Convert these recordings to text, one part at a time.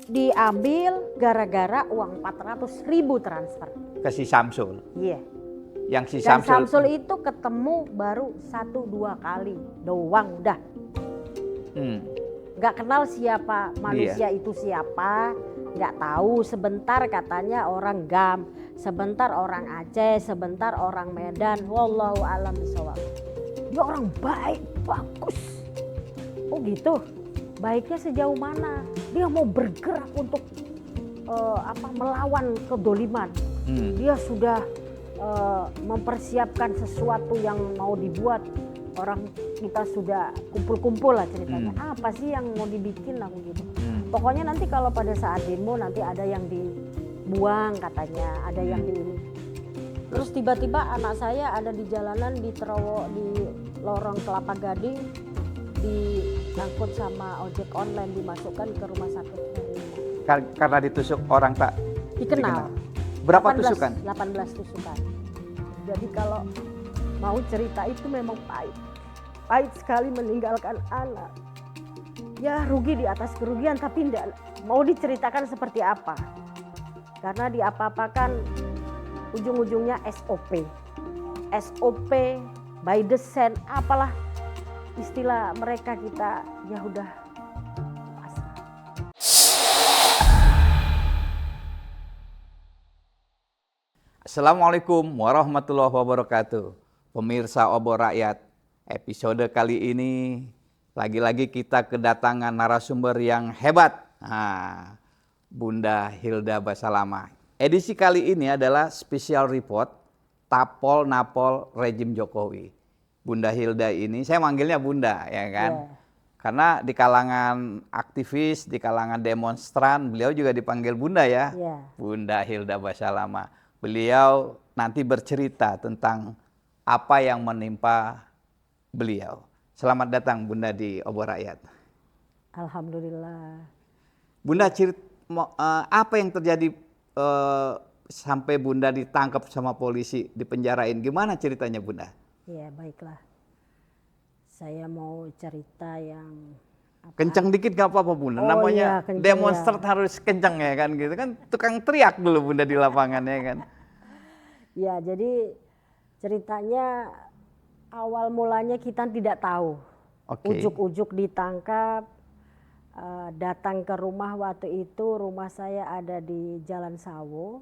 diambil gara-gara uang 400.000 transfer. Ke si Samsul. Iya. Yang si Dan Samsul. Samsul itu ketemu baru 1-2 kali doang udah. Nggak kenal siapa manusia itu siapa, nggak tahu. Sebentar katanya orang GAM, sebentar orang Aceh, sebentar orang Medan. Wallahu a'lam bishawab. Dia orang baik, bagus. Oh gitu. Baiknya sejauh mana? Dia mau bergerak untuk melawan kedoliman. Dia sudah mempersiapkan sesuatu yang mau dibuat. Orang kita sudah kumpul-kumpul lah ceritanya. Apa sih yang mau dibikin lah gitu. Pokoknya nanti kalau pada saat demo nanti ada yang dibuang katanya, ada yang di ini. Terus tiba-tiba anak saya ada di jalanan di lorong Kelapa Gading, diangkut sama ojek online, dimasukkan ke rumah sakit Hermina. Karena ditusuk orang tak Dikenal. Berapa tusukan? 18 tusukan. Jadi kalau mau cerita itu memang pahit. Pahit sekali meninggalkan anak. Ya rugi di atas kerugian, tapi tidak mau diceritakan seperti apa. Karena di apa-apakan ujung-ujungnya SOP. SOP, by the scent, apalah istilah mereka kita, ya udah. Assalamualaikum warahmatullahi wabarakatuh. Pemirsa Obor Rakyat, episode kali ini lagi-lagi kita kedatangan narasumber yang hebat. Bunda Hilda Basalamah. Edisi kali ini adalah special report Tapol Napol Rejim Jokowi. Bunda Hilda ini, saya manggilnya Bunda ya kan. Yeah. Karena di kalangan aktivis, di kalangan demonstran, beliau juga dipanggil Bunda ya. Yeah. Bunda Hilda Basalamah. Beliau nanti bercerita tentang apa yang menimpa beliau. Selamat datang Bunda di Obor Rakyat. Alhamdulillah. Bunda, apa yang terjadi sampai Bunda ditangkap sama polisi, dipenjarain? Gimana ceritanya Bunda? Ya baiklah. Saya mau cerita yang kencang dikit gak apa-apa Bunda. Namanya iya, demonstran ya. Harus kencang ya kan gitu kan. Tukang teriak dulu Bunda di lapangan ya kan. Ya jadi ceritanya awal mulanya kita tidak tahu. Ujuk-ujuk ditangkap, datang ke rumah waktu itu. Rumah saya ada di Jalan Sawo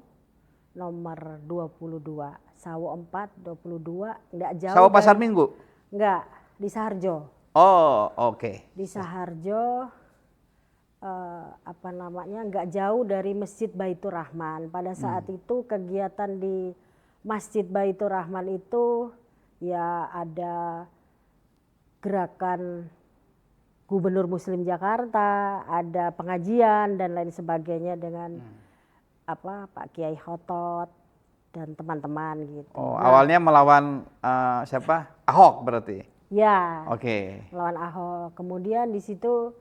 nomor 22. Sawo 4, 22, enggak jauh. Sawo Pasar Minggu? Enggak, di Saharjo. Oh, oke. Di Saharjo, enggak jauh dari Masjid Baitur Rahman. Pada saat itu kegiatan di Masjid Baitur Rahman itu ya ada gerakan Gubernur Muslim Jakarta, ada pengajian dan lain sebagainya dengan Pak Kiai Khotot dan teman-teman gitu. Oh, awalnya melawan siapa? Ahok berarti? Ya. Oke. Melawan Ahok. Kemudian di situ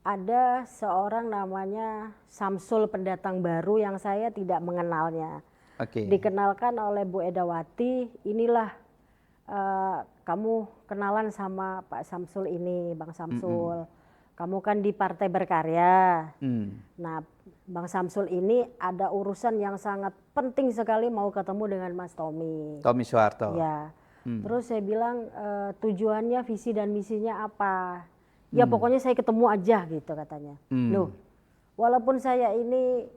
ada seorang namanya Samsul pendatang baru yang saya tidak mengenalnya. Oke. Dikenalkan oleh Bu Edawati, inilah kamu kenalan sama Pak Samsul ini, Bang Samsul. Kamu kan di Partai Berkarya. Nah, Bang Samsul ini ada urusan yang sangat penting sekali mau ketemu dengan Mas Tommy. Tommy Soeharto. Ya. Terus saya bilang tujuannya, visi dan misinya apa? Ya pokoknya saya ketemu aja gitu katanya. Loh, walaupun saya ini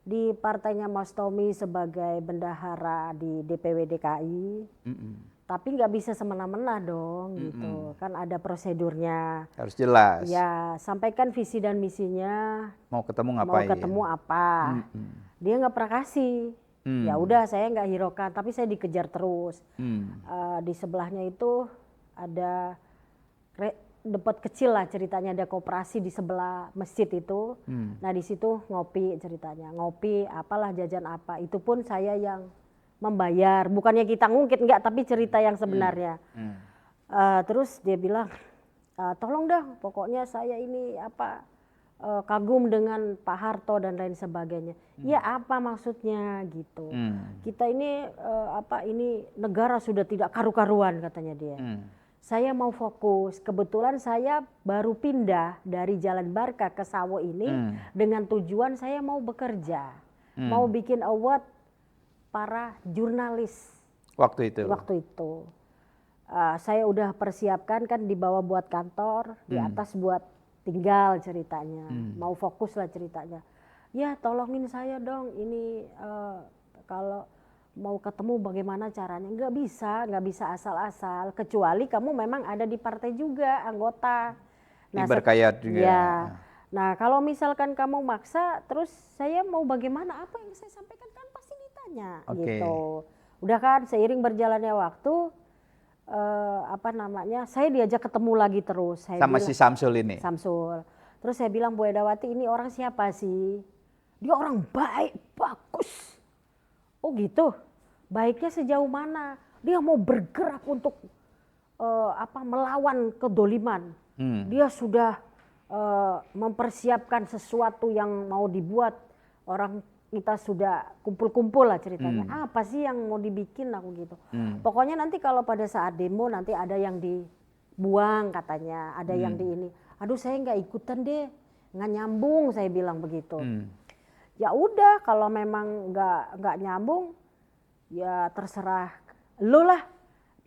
di partainya Mas Tommy sebagai bendahara di DPW DKI, tapi nggak bisa semena-mena dong gitu. Kan ada prosedurnya. Harus jelas. Ya, sampaikan visi dan misinya. Mau ketemu ngapain? Mau ketemu apa? Dia nggak pernah kasih. Ya udah saya nggak hiraukan, tapi saya dikejar terus. Di sebelahnya itu ada depot kecil lah ceritanya, ada koperasi di sebelah masjid itu. Nah di situ ngopi ceritanya, ngopi apalah jajan apa. Itu pun saya yang membayar, bukannya kita ngungkit enggak, tapi cerita yang sebenarnya. Terus dia bilang, tolong dong, pokoknya saya ini kagum dengan Pak Harto dan lain sebagainya. Ya apa maksudnya gitu. Kita ini ini negara sudah tidak karu-karuan katanya dia. saya mau fokus. Kebetulan saya baru pindah dari Jalan Barka ke Sawo ini dengan tujuan saya mau bekerja. Mau bikin award para jurnalis. Waktu itu? Waktu itu. Saya udah persiapkan kan, dibawa buat kantor, di atas buat tinggal ceritanya. Mau fokus lah ceritanya. Ya tolongin saya dong, ini kalau mau ketemu bagaimana caranya. Nggak bisa asal-asal. Kecuali kamu memang ada di partai juga, anggota. Nah, berkayat juga. Ya. Nah kalau misalkan kamu maksa, terus saya mau bagaimana, apa yang saya sampaikan kan pasti ditanya gitu. Udah kan, seiring berjalannya waktu, saya diajak ketemu lagi terus. Sama si Samsul ini? Samsul. Terus saya bilang, Bu Edawati, ini orang siapa sih? Dia orang baik, bagus. Oh gitu, baiknya sejauh mana? Dia mau bergerak untuk melawan kedoliman. Dia sudah mempersiapkan sesuatu yang mau dibuat. Orang kita sudah kumpul-kumpul lah ceritanya. Apa sih yang mau dibikin aku gitu. Pokoknya nanti kalau pada saat demo nanti ada yang dibuang katanya, ada yang di ini. Aduh saya nggak ikutan deh, nggak nyambung, saya bilang begitu. Ya udah, kalau memang nggak nyambung, ya terserah lo lah.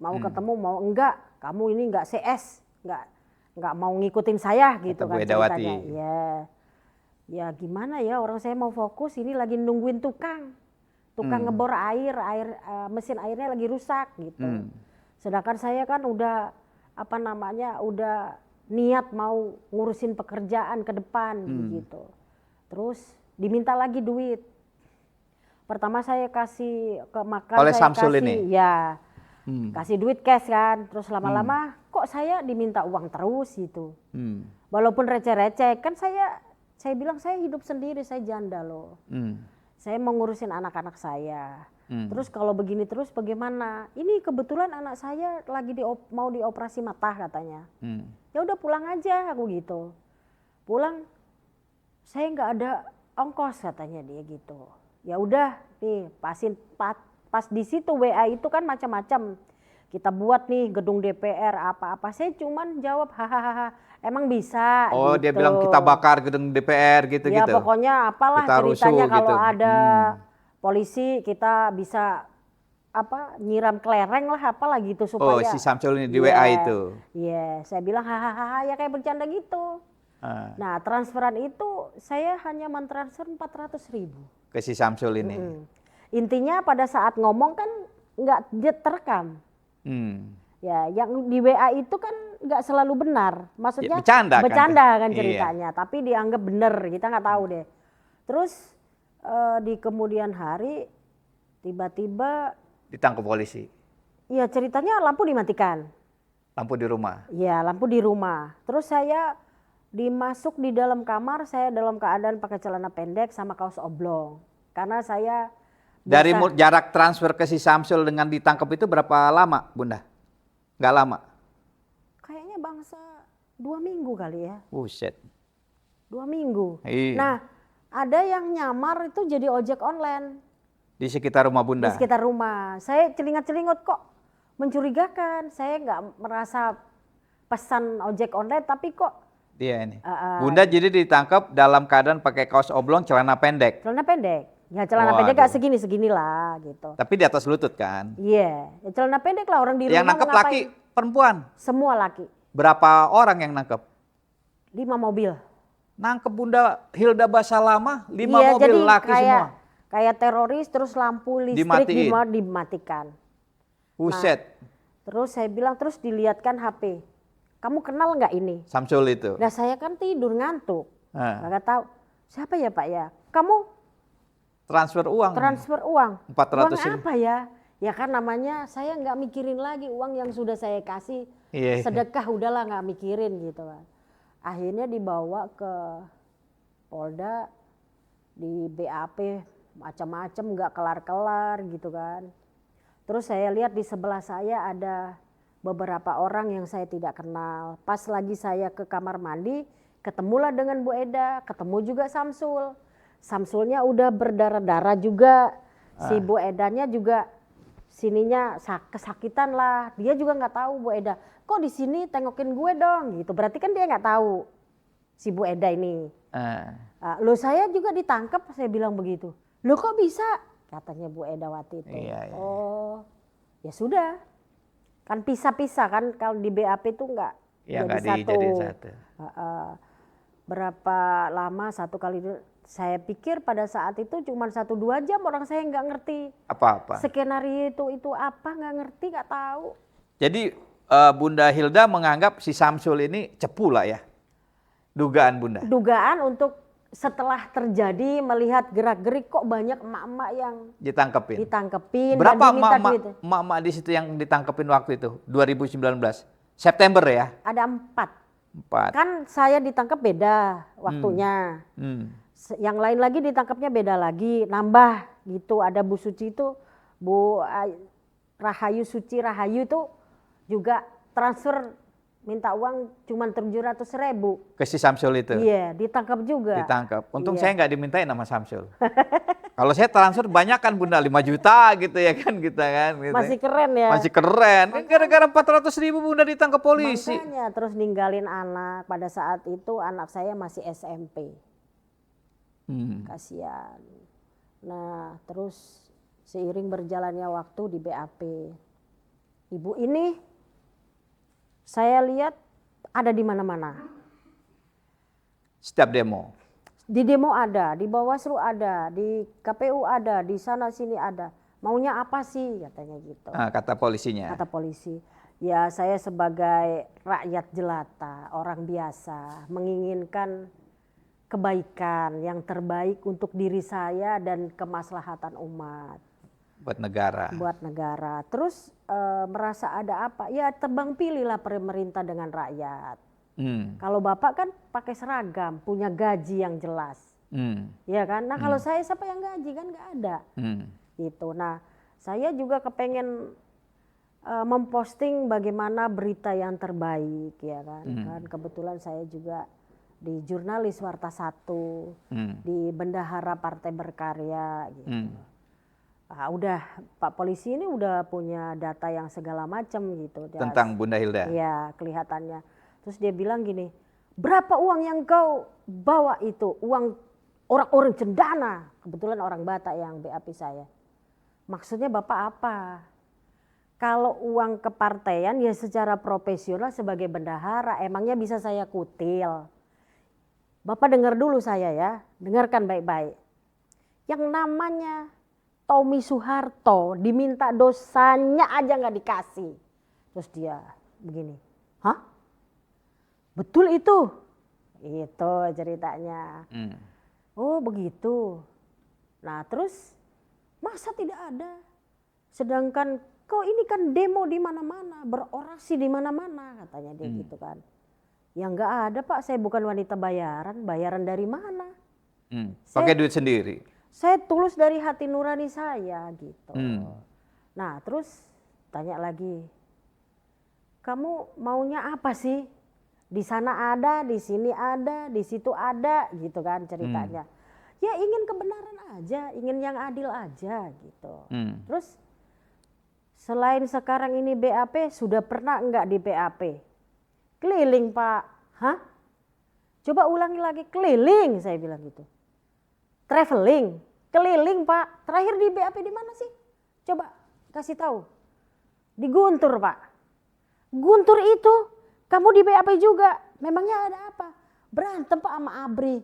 Mau ketemu mau enggak, kamu ini nggak CS, nggak mau ngikutin saya gitu kan ceritanya. Ya gimana ya, orang saya mau fokus, ini lagi nungguin tukang ngebor air mesin airnya lagi rusak gitu. Sedangkan saya kan udah udah niat mau ngurusin pekerjaan ke depan gitu. Terus diminta lagi duit. Pertama saya kasih ke makan, oleh saya Samsul kasih, ini? Ya kasih duit cash kan. Terus lama-lama kok saya diminta uang terus gitu. Walaupun receh-receh kan, saya bilang saya hidup sendiri, saya janda loh. Saya mau ngurusin anak-anak saya. Terus kalau begini terus bagaimana? Ini kebetulan anak saya lagi mau dioperasi mata katanya. Ya udah pulang aja aku gitu. Pulang, saya nggak ada ongkos katanya dia gitu. Ya udah nih, pas di situ WA itu kan macam-macam. Kita buat nih gedung DPR apa-apa. Saya cuman jawab hahaha. Emang bisa? Oh gitu. dia bilang kita bakar gedung DPR gitu-gitu. Ya pokoknya apalah kita ceritanya rusuh, kalau gitu. ada polisi kita bisa nyiram kelereng lah apalah gitu supaya. Oh si Samsul ini di WA itu. Iya, saya bilang hahaha ya kayak bercanda gitu. Nah transferan itu saya hanya mentransfer 400.000 ke si Samsul ini. Intinya pada saat ngomong kan nggak terekam. Ya, yang di WA itu kan nggak selalu benar, maksudnya ya, bercanda kan ceritanya, tapi dianggap benar, kita nggak tahu deh. Terus di kemudian hari tiba-tiba ditangkap polisi. Iya ceritanya lampu dimatikan. Lampu di rumah. Iya lampu di rumah. Terus saya dimasuk di dalam kamar, saya dalam keadaan pakai celana pendek sama kaos oblong, karena saya dari jarak transfer ke si Samsul dengan ditangkap itu berapa lama, Bunda? Nggak lama? Kayaknya bangsa 2 minggu kali ya. Buset. 2 minggu. Iya. Nah, ada yang nyamar itu jadi ojek online. Di sekitar rumah Bunda? Di sekitar rumah. Saya celingat-celingut kok mencurigakan. Saya nggak merasa pesan ojek online, tapi kok. Dia ini. Bunda jadi ditangkap dalam keadaan pakai kaos oblong, celana pendek? Celana pendek. Ya celana pendek gak segini-segini lah gitu. Tapi di atas lutut kan? Iya, ya, celana pendek lah, orang di rumah. Yang nangkep laki, perempuan? Semua laki. Berapa orang yang nangkep? 5 mobil. Nangkep Bunda Hilda Basalamah 5 iya, mobil jadi laki semua? Kayak teroris, terus lampu listrik dimatikan. Buset. Terus saya bilang, terus dilihatkan HP. Kamu kenal nggak ini? Samsul itu? Nah saya kan tidur ngantuk. Nggak tahu, siapa ya Pak ya? Kamu transfer uang. 400.000. Uang apa ya? Ya kan namanya saya nggak mikirin lagi uang yang sudah saya kasih. Sedekah udahlah nggak mikirin gitu kan. Akhirnya dibawa ke Polda, di BAP macam-macam nggak kelar-kelar gitu kan. Terus saya lihat di sebelah saya ada beberapa orang yang saya tidak kenal. Pas lagi saya ke kamar mandi, ketemulah dengan Bu Eda, ketemu juga Samsul. Samsulnya udah berdarah-darah juga, si Bu Edanya juga sininya kesakitan lah. Dia juga nggak tahu Bu Eda. Kok di sini tengokin gue dong gitu. Berarti kan dia nggak tahu si Bu Eda ini. Loh saya juga ditangkap, saya bilang begitu. Loh kok bisa? Katanya Bu Edawati itu. Iya. Oh ya sudah. Kan pisah-pisah kan kalau di BAP itu nggak jadi satu. Berapa lama satu kali saya pikir pada saat itu cuma 1-2 jam orang saya nggak ngerti. Apa-apa. Skenario itu apa nggak ngerti, nggak tahu. Jadi Bunda Hilda menganggap si Samsul ini cepu lah ya? Dugaan Bunda? Dugaan untuk setelah terjadi melihat gerak-gerik kok banyak emak-emak yang ditangkepin. Berapa emak-emak di situ yang ditangkepin waktu itu? 2019? September ya? Ada 4. Kan saya ditangkap beda waktunya. Yang lain lagi ditangkapnya beda lagi, nambah gitu. Ada Bu Suci itu, Bu Rahayu Suci Rahayu itu juga transfer minta uang cuma 700.000 ke si Samsul itu. Iya, ditangkap juga. Ditangkap. Untung saya nggak dimintain sama Samsul. Kalau saya transfer banyak kan Bunda, 5 juta gitu ya kan kita kan. Gitu. Masih keren ya. Masih keren. Gara-gara 400.000 Bunda ditangkap polisi. Makanya terus ninggalin anak. Pada saat itu anak saya masih SMP. Kasihan. Nah terus seiring berjalannya waktu di BAP. Ibu ini saya lihat ada di mana-mana. Setiap demo? Di demo ada, di Bawaslu ada, di KPU ada, di sana sini ada. Maunya apa sih katanya gitu. Kata polisinya? Kata polisi, ya saya sebagai rakyat jelata, orang biasa menginginkan kebaikan yang terbaik untuk diri saya dan kemaslahatan umat. Buat negara. Terus merasa ada apa? Ya tebang pilihlah pemerintah dengan rakyat. Kalau Bapak kan pakai seragam, punya gaji yang jelas. Ya kan? Nah kalau saya siapa yang gaji kan nggak ada. Gitu. Nah saya juga kepengen memposting bagaimana berita yang terbaik ya kan. Kan kebetulan saya juga di jurnalis Warta 1, di Bendahara Partai Berkarya gitu. Udah Pak Polisi ini udah punya data yang segala macam gitu. Tentang Bunda Hilda? Iya kelihatannya. Terus dia bilang gini, berapa uang yang kau bawa itu? Uang orang-orang cendana. Kebetulan orang Batak yang BAP saya. Maksudnya Bapak apa? Kalau uang kepartaian ya secara profesional sebagai bendahara emangnya bisa saya kutil. Bapak dengar dulu saya ya, dengarkan baik-baik. Yang namanya Tommy Soeharto diminta dosanya aja nggak dikasih. Terus dia begini, hah? Betul itu? Itu ceritanya. Oh begitu. Nah terus masa tidak ada? Sedangkan kok ini kan demo di mana-mana, berorasi di mana-mana katanya dia gitu kan. Ya nggak ada Pak, saya bukan wanita bayaran. Bayaran dari mana? Pakai duit sendiri? Saya tulus dari hati nurani saya gitu. Nah terus tanya lagi, kamu maunya apa sih? Di sana ada, di sini ada, di situ ada gitu kan ceritanya. Ya ingin kebenaran aja, ingin yang adil aja gitu. Terus selain sekarang ini BAP, sudah pernah enggak di BAP? Keliling Pak. Hah? Coba ulangi lagi, keliling saya bilang gitu. Traveling, keliling Pak. Terakhir di BAP di mana sih? Coba kasih tahu. Di Guntur Pak. Guntur itu kamu di BAP juga. Memangnya ada apa? Berantem Pak sama Abri.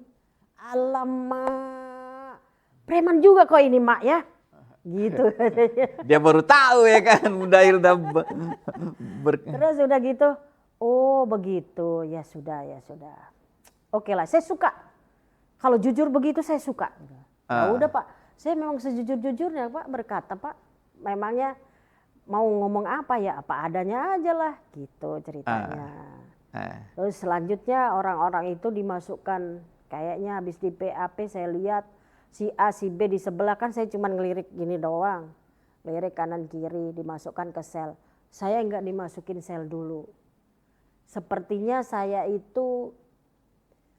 Alamak. Preman juga kok ini Mak ya. Gitu. Dia baru tahu ya kan. Bunda Hilda. Terus udah gitu. Oh begitu. Ya sudah, ya sudah. Oke lah, saya suka. Kalau jujur begitu saya suka. Ya udah Pak, saya memang sejujur-jujurnya Pak berkata Pak, memangnya mau ngomong apa ya, apa adanya aja lah gitu ceritanya. Terus selanjutnya orang-orang itu dimasukkan, kayaknya habis di PAP saya lihat si A, si B di sebelah kan saya cuma ngelirik gini doang. Lirik kanan kiri dimasukkan ke sel. Saya enggak dimasukin sel dulu. Sepertinya saya itu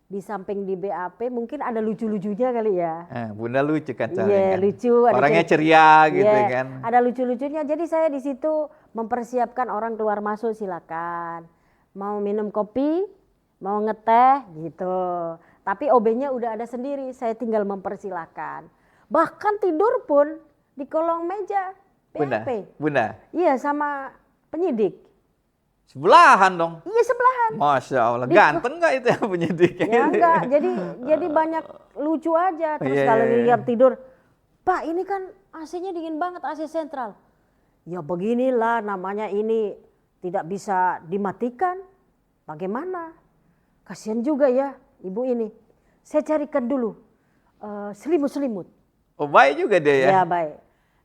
di samping di BAP mungkin ada lucu-lucunya kali ya. Bunda lucu kan Iya, soalnya kan. lucu. Orangnya ceria gitu Iya, kan. ada lucu-lucunya. Jadi saya di situ mempersiapkan orang keluar masuk, silakan. Mau minum kopi, mau ngeteh gitu. Tapi OB-nya udah ada sendiri, saya tinggal mempersilahkan. Bahkan tidur pun di kolong meja BAP. Bunda. Iya, sama penyidik. Sebelahan dong. Iya, sebelahan. Masya Allah, ganteng nggak itu yang penyidiknya? Ya enggak, jadi banyak lucu aja. Terus kalau lihat tidur, Pak ini kan AC-nya dingin banget, AC sentral. Ya beginilah namanya ini tidak bisa dimatikan. Bagaimana? Kasihan juga ya ibu ini. Saya carikan dulu selimut-selimut. Oh baik juga dia ya? Ya baik,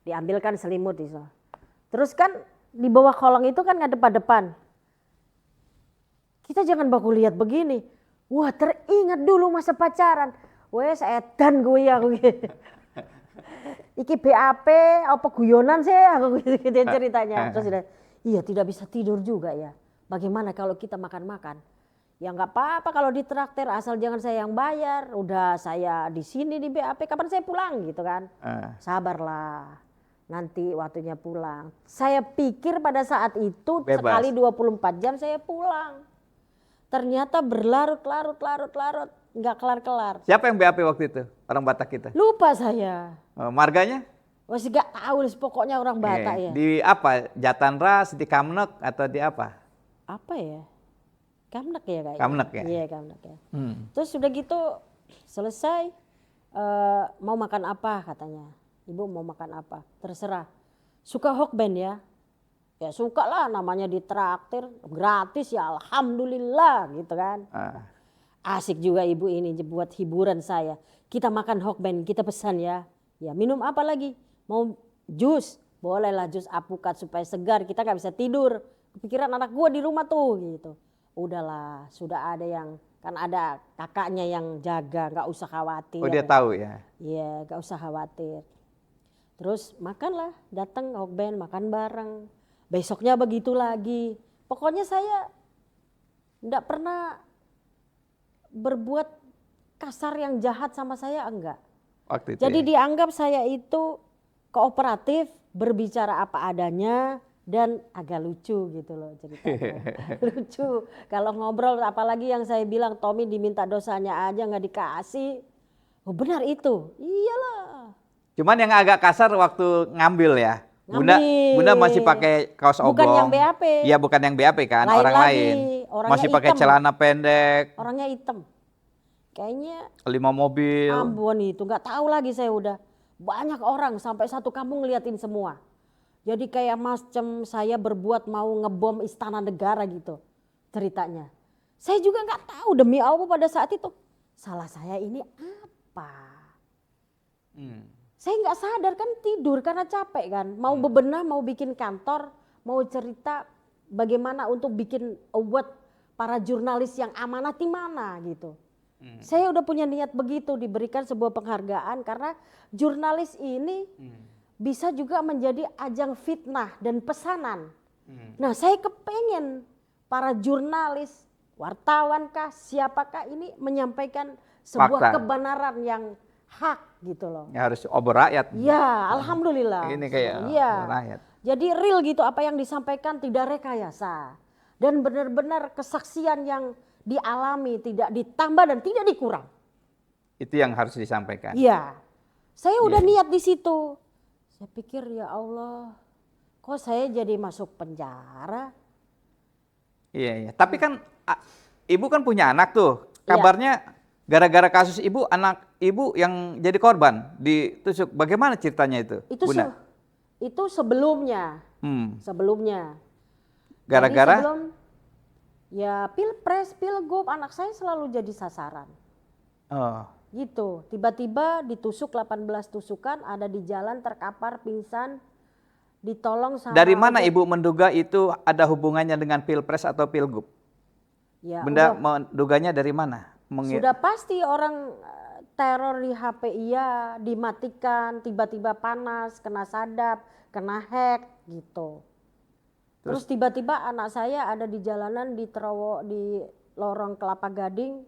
diambilkan selimut itu. Terus kan di bawah kolong itu kan ngadep depan. Kita jangan baku lihat begini. Wah teringat dulu masa pacaran. Wes edan gue ya. Iki BAP apa guyonan sih aku gitu ceritanya. Terus iya tidak bisa tidur juga ya. Bagaimana kalau kita makan-makan? Ya nggak apa-apa kalau ditraktir asal jangan saya yang bayar. Udah saya di sini di BAP kapan saya pulang gitu kan. Sabarlah. Nanti waktunya pulang. Saya pikir pada saat itu bebas. Sekali 24 jam saya pulang. Ternyata berlarut-larut, nggak kelar-kelar. Siapa yang BAP waktu itu? Orang Batak kita? Lupa saya. Marganya? Masih gak tahu pokoknya orang Batak ya. Di apa? Jatanras, di Kamnek atau di apa? Apa ya? Kamnek ya kayaknya. Kamnek ya? Iya Kamnek ya. Terus sudah gitu selesai. Mau makan apa katanya. Ibu mau makan apa? Terserah. Suka hokben ya? Ya suka lah namanya ditraktir gratis ya alhamdulillah gitu kan. Asik juga ibu ini buat hiburan saya. Kita makan hokben kita pesan ya. Ya minum apa lagi? Mau jus? Bolehlah jus apukat supaya segar kita gak bisa tidur. Kepikiran anak gua di rumah tuh gitu. Udahlah sudah ada yang kan ada kakaknya yang jaga gak usah khawatir. Oh dia tahu ya? Iya gak usah khawatir. Terus makanlah datang hokben makan bareng. Besoknya begitu lagi. Pokoknya saya enggak pernah berbuat kasar yang jahat sama saya enggak. Waktu itu jadi ya? Dianggap saya itu kooperatif, berbicara apa adanya dan agak lucu gitu loh ceritanya. Lucu. Kalau ngobrol apalagi yang saya bilang Tommy diminta dosanya aja nggak dikasih. Oh benar itu. Iyalah. Cuman yang agak kasar waktu ngambil ya? Bunda masih pakai kaos oblong. Bukan yang BAP. Iya bukan yang BAP kan, orang lain. Masih pakai celana pendek. Orangnya hitam. Kayaknya 5 mobil. Ambon itu nggak tahu lagi saya udah. Banyak orang sampai satu kampung ngeliatin semua. Jadi kayak macam saya berbuat mau ngebom istana negara gitu ceritanya. Saya juga nggak tahu demi Allah pada saat itu. Salah saya ini apa? Saya nggak sadar kan tidur karena capek kan. Mau bebenah, mau bikin kantor, mau cerita bagaimana untuk bikin award para jurnalis yang amanah di mana gitu. Saya udah punya niat begitu diberikan sebuah penghargaan karena jurnalis ini bisa juga menjadi ajang fitnah dan pesanan. Nah saya kepengen para jurnalis, wartawan kah, siapakah ini menyampaikan sebuah kebenaran yang hak gitu loh. Ya harus obor rakyat. Ya alhamdulillah. Ini kayak rakyat. Jadi real gitu apa yang disampaikan tidak rekayasa. Dan benar-benar kesaksian yang dialami tidak ditambah dan tidak dikurang. Itu yang harus disampaikan. Iya. Saya udah niat di situ. Saya pikir ya Allah, kok saya jadi masuk penjara? Iya. Tapi kan ibu kan punya anak tuh. Kabarnya gara-gara kasus ibu, anak ibu yang jadi korban ditusuk. Bagaimana ceritanya itu? Itu sebelumnya. Sebelumnya. Gara-gara? Sebelum ya pilpres, pilgub, anak saya selalu jadi sasaran. Oh. Gitu. Tiba-tiba ditusuk 18 tusukan, ada di jalan terkapar pingsan, ditolong sama. Dari mana ibu menduga itu ada hubungannya dengan pilpres atau pilgub? Ya, Bunda menduganya dari mana? Sudah pasti orang teror di HP iya, dimatikan, tiba-tiba panas, kena sadap, kena hack gitu. Terus tiba-tiba anak saya ada di jalanan di lorong Kelapa Gading,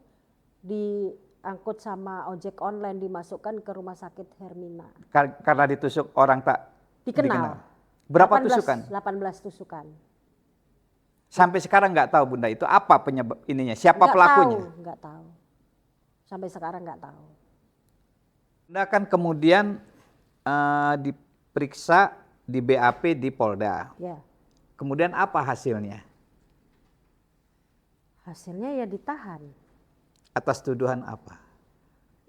diangkut sama ojek online, dimasukkan ke rumah sakit Hermina. Karena ditusuk orang tak Dikenal. Berapa 18 tusukan? 18 tusukan. Sampai sekarang nggak tahu Bunda itu apa penyebab ininya, siapa pelakunya? Nggak tahu. Sampai sekarang nggak tahu. Bunda kan kemudian diperiksa di BAP di Polda. Ya. Kemudian apa hasilnya? Hasilnya ya ditahan. Atas tuduhan apa?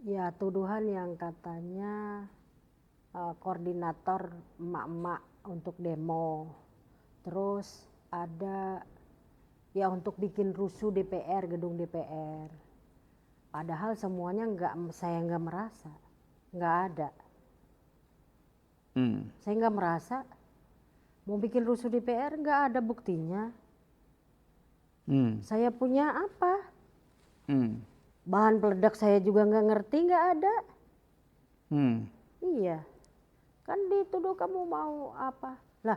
Ya tuduhan yang katanya koordinator emak-emak untuk demo. Terus ada ya untuk bikin rusuh DPR, gedung DPR. Padahal semuanya saya nggak merasa, nggak ada. Saya nggak merasa mau bikin rusuh DPR, nggak ada buktinya. Saya punya apa? Bahan peledak saya juga nggak ngerti, nggak ada. Iya, kan dituduh kamu mau apa? Lah,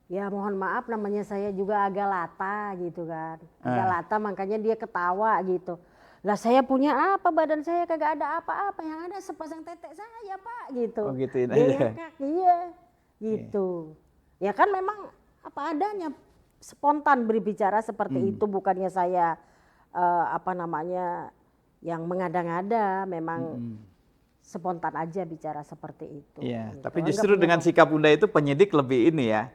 ya mohon maaf namanya saya juga agak lata gitu kan. Agak lata makanya dia ketawa gitu. Lah saya punya apa, badan saya kagak ada apa-apa, yang ada sepasang tetek saya Pak gitu. Oh gituin Dia aja. iya gitu. Ya kan memang apa adanya, spontan berbicara seperti itu, bukannya saya yang mengada-ngada, memang spontan aja bicara seperti itu. Iya, gitu. tapi justru dengan sikap Bunda itu penyidik lebih ini ya,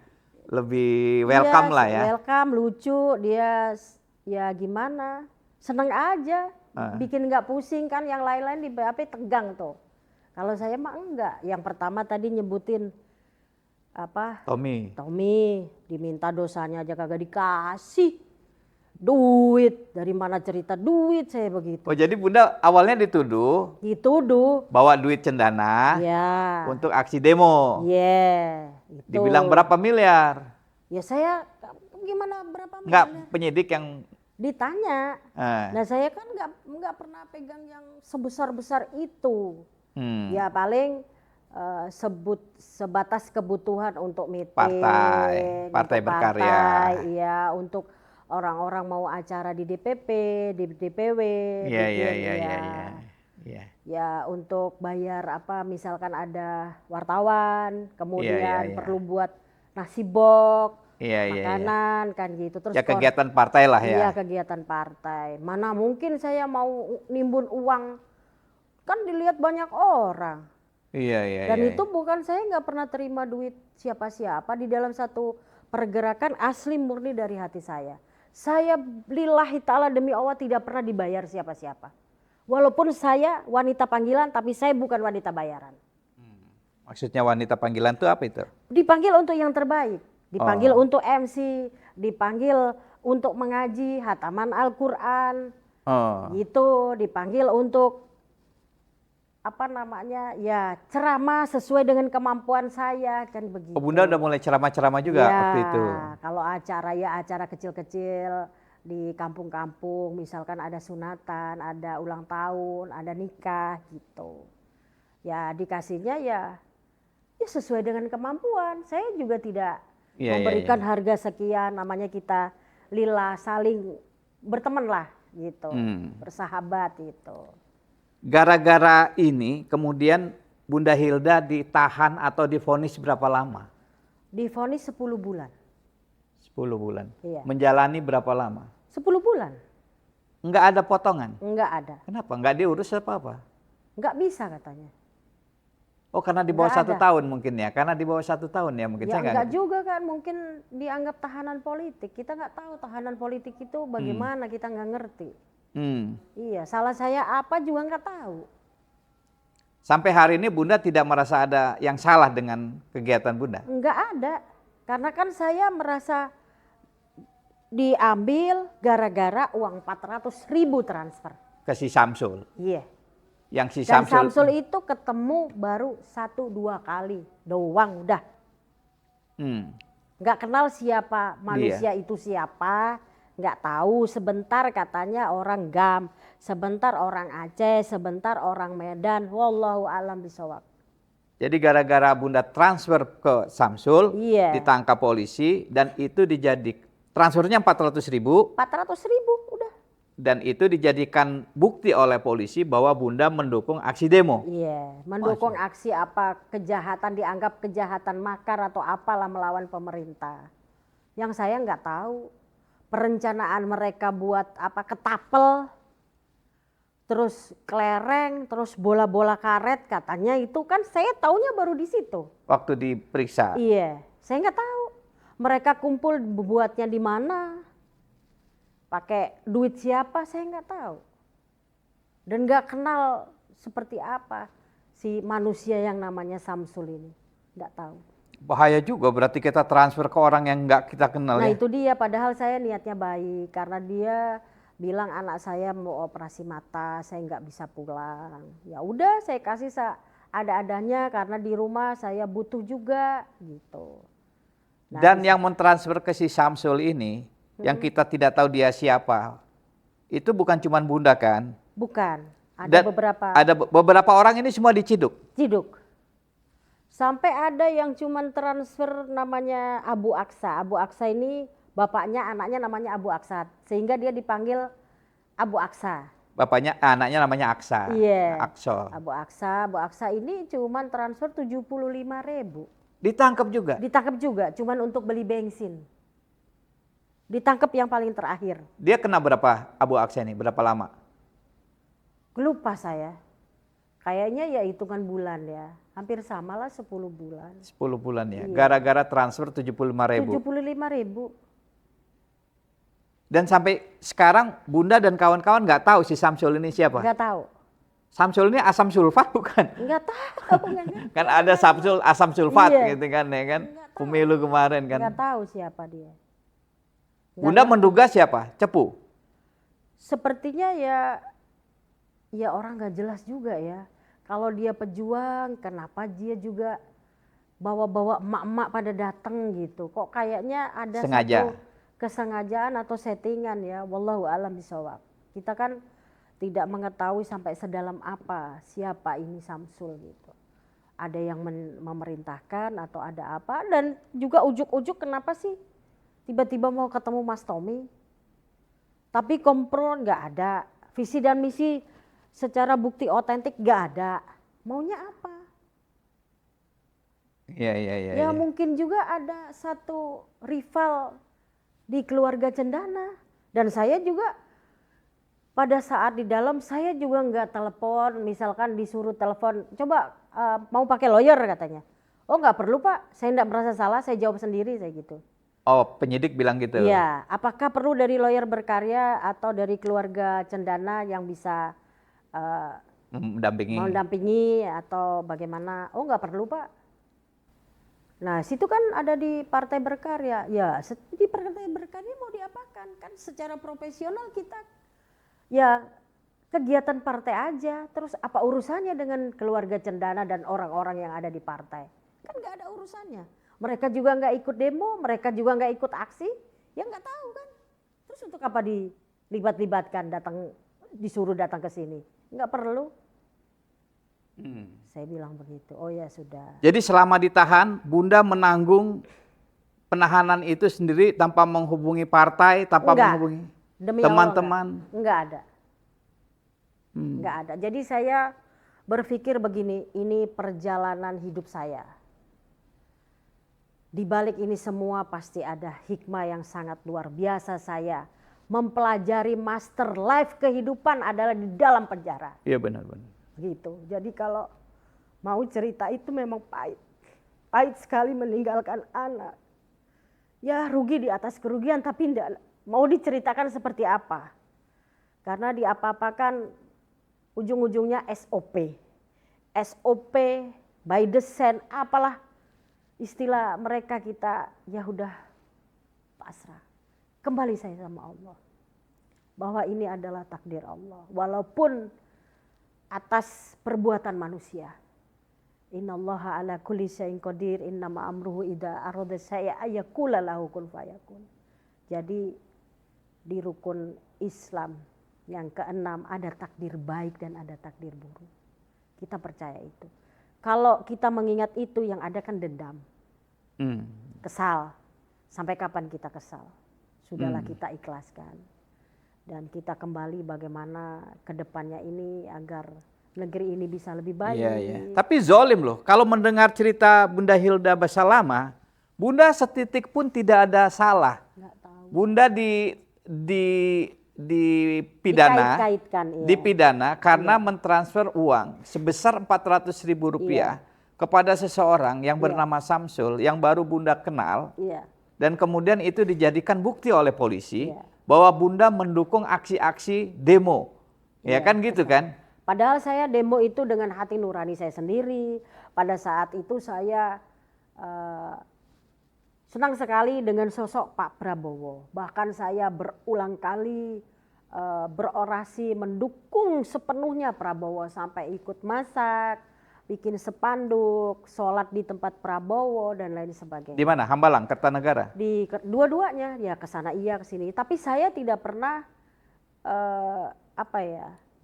lebih welcome lah ya. Welcome, lucu, dia ya gimana, seneng aja, bikin nggak pusing kan, yang lain-lain di BAP tegang tuh. Kalau saya mah enggak, yang pertama tadi nyebutin apa? Tommy diminta dosanya aja kagak dikasih. Duit, dari mana cerita duit saya begitu. Oh jadi Bunda awalnya dituduh bawa duit cendana untuk aksi demo. Iya. Dibilang berapa miliar? Ya saya gimana berapa miliar? Enggak, penyidik yang ditanya. Nah saya kan nggak pernah pegang yang sebesar-besar itu. Ya paling sebatas kebutuhan untuk meeting, partai berkarya. Iya, untuk orang-orang mau acara di DPP, di DPW, ya untuk bayar apa, misalkan ada wartawan, kemudian perlu buat nasi box, makanan kan gitu. Terus ya kegiatan partai lah ya. Iya kegiatan partai. Mana mungkin saya mau nimbun uang, kan dilihat banyak orang. Dan itu bukan, saya nggak pernah terima duit siapa-siapa di dalam satu pergerakan, asli murni dari hati saya. Saya lillahi ta'ala demi Allah tidak pernah dibayar siapa-siapa. Walaupun saya wanita panggilan, tapi saya bukan wanita bayaran. Maksudnya wanita panggilan itu apa itu? Dipanggil untuk yang terbaik, dipanggil untuk MC, dipanggil untuk mengaji hataman Al-Quran, gitu, dipanggil untuk ya ceramah sesuai dengan kemampuan saya kan begitu. Oh, Bunda udah mulai ceramah-ceramah juga waktu itu? Kalau acara kecil-kecil di kampung-kampung, misalkan ada sunatan, ada ulang tahun, ada nikah gitu. Ya dikasihnya ya sesuai dengan kemampuan. Saya juga tidak memberikan harga sekian, namanya kita lillah, saling berteman lah gitu, bersahabat gitu. Gara-gara ini kemudian Bunda Hilda ditahan atau divonis berapa lama? Divonis 10 bulan. 10 bulan? Iya. Menjalani berapa lama? 10 bulan. Enggak ada potongan? Enggak ada. Kenapa? Enggak diurus apa-apa? Enggak bisa katanya. Oh karena di bawah 1 tahun mungkin ya? Karena di bawah 1 tahun ya mungkin. Ya enggak juga kan, mungkin dianggap tahanan politik. Kita enggak tahu tahanan politik itu bagaimana, kita enggak ngerti. Iya, salah saya apa juga nggak tahu. Sampai hari ini Bunda tidak merasa ada yang salah dengan kegiatan Bunda? Nggak ada, karena kan saya merasa diambil gara-gara uang 400.000 transfer. Ke si Samsul? Iya. Yang si Dan Samsul itu ketemu baru 1-2 kali doang udah. Nggak kenal siapa manusia itu siapa. Nggak tahu, sebentar katanya orang GAM, sebentar orang Aceh, sebentar orang Medan, wallahu alam bisawab. Jadi gara-gara Bunda transfer ke Samsul, ditangkap polisi dan itu transfernya 400.000. 400.000 udah. Dan itu dijadikan bukti oleh polisi bahwa Bunda mendukung aksi demo. Iya, mendukung aksi apa kejahatan, dianggap kejahatan makar atau apalah melawan pemerintah. Yang saya nggak tahu perencanaan mereka buat apa ketapel, terus kelereng, terus bola-bola karet katanya itu kan saya taunya baru di situ. Waktu diperiksa. Iya, saya nggak tahu mereka kumpul buatnya di mana. Pakai duit siapa saya nggak tahu. Dan nggak kenal seperti apa si manusia yang namanya Samsul ini. Nggak tahu. Bahaya juga berarti kita transfer ke orang yang nggak kita kenal Nah ya. itu dia, padahal saya niatnya baik. Karena dia bilang anak saya mau operasi mata, saya nggak bisa pulang. Ya udah saya kasih ada-adanya karena di rumah saya butuh juga gitu. Nah, Dan yang mentransfer ke si Samsul ini, yang kita tidak tahu dia siapa, itu bukan cuma Bunda kan? bukan, ada Dan beberapa ada beberapa orang ini semua diciduk. ciduk. Sampai ada yang cuman transfer namanya Abu Aksa. Abu Aksa ini bapaknya, anaknya namanya Abu Aksa. Sehingga dia dipanggil Abu Aksa. Bapaknya, anaknya namanya Aksa. Iya. Aksol. Abu Aksa ini cuman transfer 75.000. Ditangkap juga. Ditangkap juga, cuman untuk beli bensin. Ditangkap yang paling terakhir. Dia kena berapa Abu Aksa ini? Berapa lama? Lupa saya. Kayaknya ya hitungan bulan ya. Hampir samalah 10 bulan. 10 bulan ya. Iya. Gara-gara transfer 75.000. 75.000. Dan sampai sekarang Bunda dan kawan-kawan nggak tahu si Samsul ini siapa? Enggak tahu. Samsul ini asam sulfat bukan? Enggak tahu. Kan ada Samsul asam sulfat Iya. gitu kan ya kan? Nggak tahu. Pemilu kemarin kan. Enggak tahu siapa dia. Nggak Bunda ngerti. menduga siapa? Cepu. Sepertinya ya orang nggak jelas juga ya. Kalau dia pejuang, kenapa dia juga bawa-bawa emak-emak pada datang gitu? Kok kayaknya ada Sengaja. satu kesengajaan atau settingan ya. Wallahu a'lam bishawab. Kita kan tidak mengetahui sampai sedalam apa siapa ini Samsul gitu. Ada yang memerintahkan atau ada apa, dan juga ujuk-ujuk kenapa sih tiba-tiba mau ketemu Mas Tommy. Tapi kompro nggak ada, visi dan misi secara bukti otentik nggak ada. Maunya apa? Iya. Ya mungkin juga ada satu rival di keluarga Cendana. Dan saya juga pada saat di dalam saya juga nggak telepon, misalkan disuruh telepon, coba mau pakai lawyer katanya. Oh nggak perlu Pak, saya nggak merasa salah, saya jawab sendiri saya gitu. Oh, penyidik bilang gitu. Iya, apakah perlu dari lawyer berkarya atau dari keluarga Cendana yang bisa mendampingi atau bagaimana? Oh nggak perlu Pak. Nah situ kan ada di partai berkarya, ya di partai berkarya mau diapakan? Kan secara profesional kita ya kegiatan partai aja, terus apa urusannya dengan keluarga Cendana dan orang-orang yang ada di partai? Kan nggak ada urusannya. Mereka juga nggak ikut demo, mereka juga nggak ikut aksi, ya nggak tahu kan. Terus untuk apa dilibat-libatkan, disuruh datang ke sini? Nggak perlu. Saya bilang begitu. Oh ya sudah. Jadi selama ditahan, Bunda menanggung penahanan itu sendiri tanpa menghubungi partai, tanpa Enggak. menghubungi Demi teman-teman. Enggak ada. Enggak ada. Jadi saya berpikir begini, ini perjalanan hidup saya. Di balik ini semua pasti ada hikmah yang sangat luar biasa. Saya mempelajari master life kehidupan adalah di dalam penjara. Iya benar. Gitu. Jadi kalau mau cerita itu memang pahit. Pahit sekali meninggalkan anak. Ya rugi di atas kerugian, tapi enggak mau diceritakan seperti apa. Karena di apa-apakan ujung-ujungnya SOP. SOP by design, apalah istilah mereka, kita ya udah pasrah. Kembali saya sama Allah. Bahwa ini adalah takdir Allah. Walaupun atas perbuatan manusia. Innallaha ala kulli syai'in qadir, innama amruhu idza arada syai'an ayyaqula lahu kun fayakun. Jadi di rukun Islam yang keenam ada takdir baik dan ada takdir buruk. Kita percaya itu. Kalau kita mengingat itu yang ada kan dendam. Kesal. Sampai kapan kita kesal? Sudahlah kita ikhlaskan. dan kita kembali bagaimana ke depannya ini agar negeri ini bisa lebih baik. Iya, iya. Tapi zolim loh, kalau mendengar cerita Bunda Hilda Basalamah, Bunda setitik pun tidak ada salah. Nggak tahu. Bunda dipidana, Dikait-kaitkan, iya. dipidana karena mentransfer uang sebesar Rp400.000 kepada seseorang yang bernama Samsul yang baru Bunda kenal. Iya. Dan kemudian itu dijadikan bukti oleh polisi Iya. bahwa Bunda mendukung aksi-aksi demo. Ya kan gitu kan? Padahal saya demo itu dengan hati nurani saya sendiri. Pada saat itu saya senang sekali dengan sosok Pak Prabowo. Bahkan saya berulang kali berorasi mendukung sepenuhnya Prabowo sampai ikut masak, bikin spanduk, sholat di tempat Prabowo dan lain sebagainya. Di mana? Hambalang, Kertanegara? Di dua-duanya, ya ke sana iya ke sini. Tapi saya tidak pernah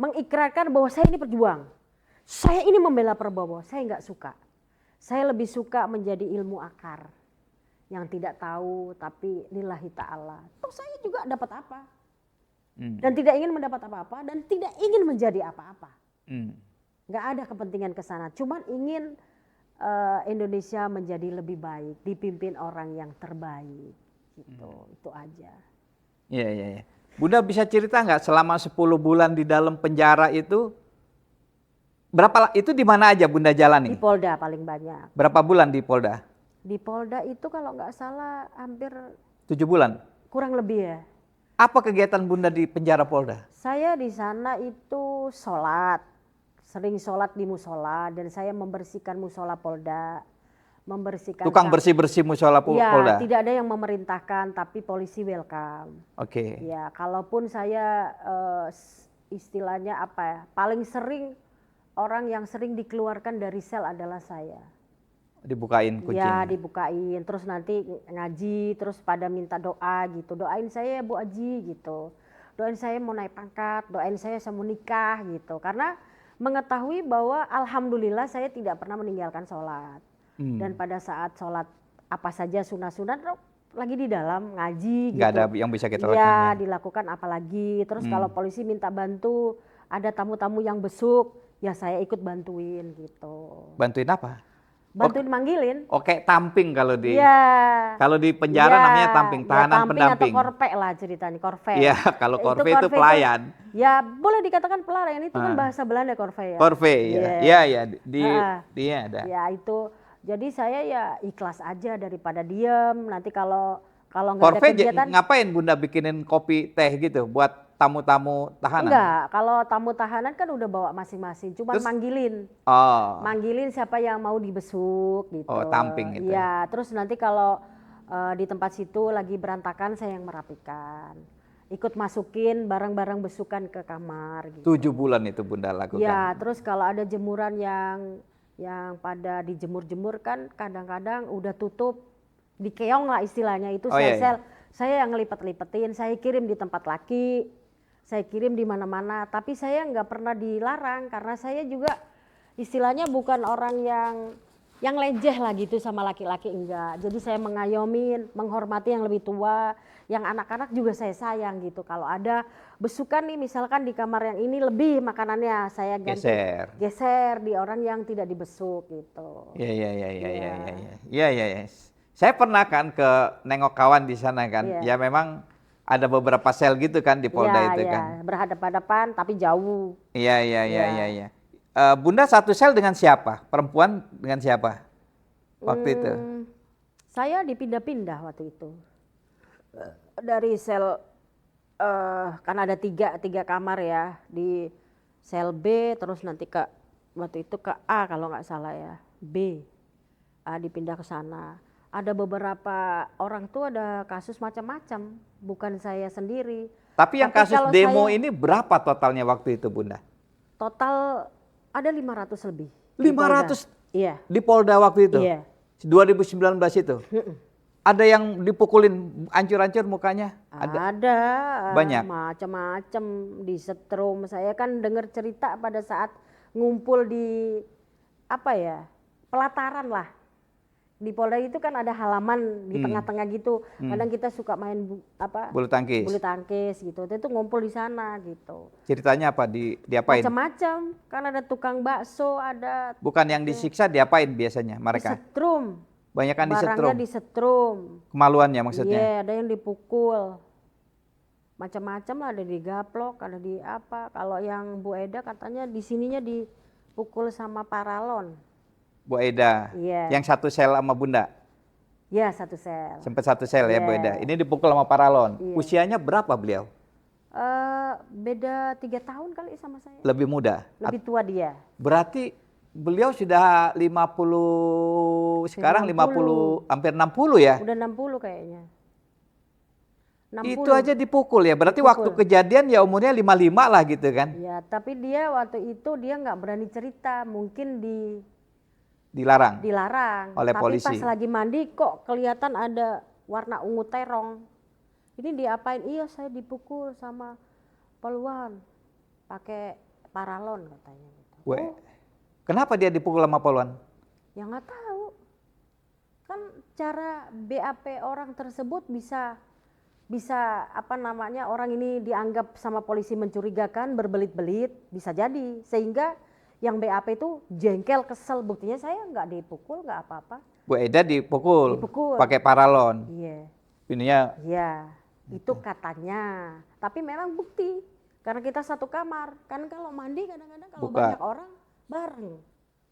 mengikrarkan bahwa saya ini berjuang. Saya ini membela Prabowo, saya nggak suka. Saya lebih suka menjadi ilmu akar. Yang tidak tahu tapi lillahi ta'ala. Toh saya juga dapat apa? Dan tidak ingin mendapat apa-apa dan tidak ingin menjadi apa-apa. Nggak ada kepentingan ke sana. Cuman ingin Indonesia menjadi lebih baik, dipimpin orang yang terbaik. Gitu, itu aja. Iya, iya, iya. Bunda bisa cerita nggak selama 10 bulan di dalam penjara itu, itu di mana aja Bunda jalani? Di Polda paling banyak. Berapa bulan di Polda? Di Polda itu kalau nggak salah hampir 7 bulan? Kurang lebih ya. Apa kegiatan Bunda di penjara Polda? Saya di sana itu sholat, sering sholat di musola dan saya membersihkan musola Polda. Membersihkan tukang bersih-bersih musola Polda? Ya, tidak ada yang memerintahkan tapi polisi welcome. Oke. Ya, kalaupun saya istilahnya apa ya, paling sering orang yang sering dikeluarkan dari sel adalah saya. Dibukain kuncinya? Ya, dibukain, terus nanti ngaji, terus pada minta doa gitu. Doain saya Bu Aji gitu. Doain saya mau naik pangkat, doain saya mau nikah gitu. Karena mengetahui bahwa alhamdulillah saya tidak pernah meninggalkan sholat. Dan pada saat sholat apa saja sunat-sunat lagi di dalam ngaji gitu. Nggak ada yang bisa kita lakukan. Ya, dilakukan apalagi. Terus kalau polisi minta bantu, ada tamu-tamu yang besuk, ya saya ikut bantuin gitu. Bantuin apa? Bantuin manggilin. Oke, tamping kalau di kalau di penjara namanya tamping, tahanan tamping pendamping. Atau korpe lah ceritanya, korve. Iya, kalau korve itu pelayan. Ya boleh dikatakan pelayan, itu kan bahasa Belanda korve ya. Korve, iya, dia ada. Ya itu, jadi saya ya ikhlas aja daripada diem. Nanti kalau nggak ada kegiatan. Ngapain Bunda bikinin kopi teh gitu buat tamu-tamu tahanan? Enggak, kalau tamu tahanan kan udah bawa masing-masing, cuma manggilin. Manggilin siapa yang mau dibesuk gitu. Oh, tamping gitu. Iya, terus nanti kalau di tempat situ lagi berantakan saya yang merapikan. Ikut masukin barang-barang besukan ke kamar gitu. 7 bulan itu Bunda lakukan. Iya, terus kalau ada jemuran yang pada dijemur-jemur kan kadang-kadang udah tutup, dikeong lah istilahnya itu saya yang ngelipet-lipetin, saya kirim di tempat laki, saya kirim di mana-mana, tapi saya nggak pernah dilarang karena saya juga istilahnya bukan orang yang leceh lah gitu sama laki-laki, enggak. Jadi saya mengayomin, menghormati yang lebih tua, yang anak-anak juga saya sayang gitu. Kalau ada besukan nih misalkan di kamar yang ini lebih makanannya, saya ganti geser di orang yang tidak dibesuk gitu. Iya. Saya pernah kan ke nengok kawan di sana kan. Ya memang ada beberapa sel gitu kan di Polda itu kan. Berhadapan-hadapan tapi jauh. Iya. Bunda satu sel dengan siapa? Perempuan dengan siapa waktu itu? Saya dipindah-pindah waktu itu. Dari sel, kan ada tiga kamar ya. Di sel B terus nanti waktu itu ke A kalau nggak salah ya. B. Dipindah ke sana. Ada beberapa orang tuh ada kasus macam-macam, bukan saya sendiri. Tapi yang kasus demo ini berapa totalnya waktu itu Bunda? Total ada 500 lebih. 500? Iya. Di Polda waktu itu? Iya. 2019 itu? Ada yang dipukulin hancur-hancur mukanya? Ada. Banyak? Macam-macam, disetrum. Saya kan dengar cerita pada saat ngumpul di pelataran lah. di Polda itu kan ada halaman di tengah-tengah gitu. Kadang kita suka main bulu tangkis. Bulu tangkis gitu. Itu ngumpul di sana gitu. Ceritanya apa? Diapain? Macam-macam. Kan ada tukang bakso, ada. Bukan yang disiksa, diapain biasanya mereka? Disetrum. Banyakan disetrum. Barangnya disetrum. Kemaluannya maksudnya? Iya, ada yang dipukul. Macam-macam lah, ada digaplok, ada di apa. Kalau yang Bu Eda katanya di sininya dipukul sama paralon. Bu Eda, yang satu sel sama Bunda? Iya, satu sel. Sempat satu sel ya Bu Eda. Ini dipukul sama paralon. Iya. Usianya berapa beliau? Beda 3 tahun kali sama saya. Lebih muda? Lebih tua dia. Berarti beliau sudah 50, sekarang 50, hampir 60 ya? Udah 60 kayaknya. 60. Itu aja dipukul ya, berarti waktu kejadian ya umurnya 55 lah gitu kan? Ya, tapi dia waktu itu dia nggak berani cerita, mungkin dilarang oleh tapi polisi. Pas lagi mandi kok kelihatan ada warna ungu terong. Ini diapain? Iya, saya dipukul sama poluan pakai paralon katanya gitu. Kenapa dia dipukul sama poluan? Ya nggak tahu. Kan cara BAP orang tersebut bisa apa namanya, orang ini dianggap sama polisi mencurigakan, berbelit-belit, bisa jadi sehingga yang BAP itu jengkel, kesel. Buktinya saya nggak dipukul, nggak apa-apa. Bu Eda dipukul. Pakai paralon. Iya. Ininya. Iya, itu katanya. Tapi memang bukti, karena kita satu kamar. Kan kalau mandi kadang-kadang kalau banyak orang bareng,